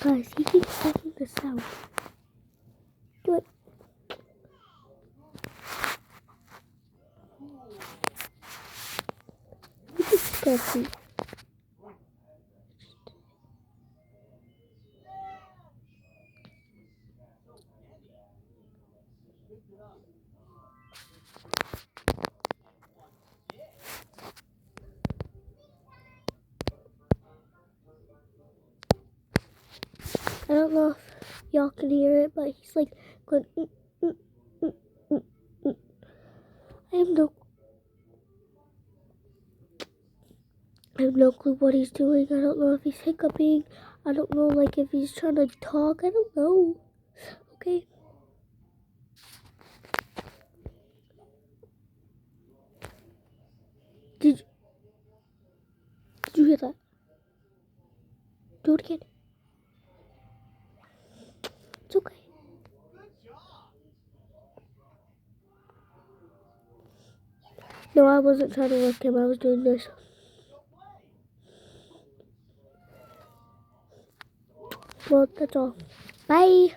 Guys, he keeps making the sound. Do it. You just scared me. I don't know if y'all can hear it, but he's like going. I have no clue what he's doing. I don't know if he's hiccuping. I don't know, like, if he's trying to talk. I don't know. Okay. Did you hear that? Do it again. It's okay. No, I wasn't trying to work him. I was doing this. Well, that's all. Bye.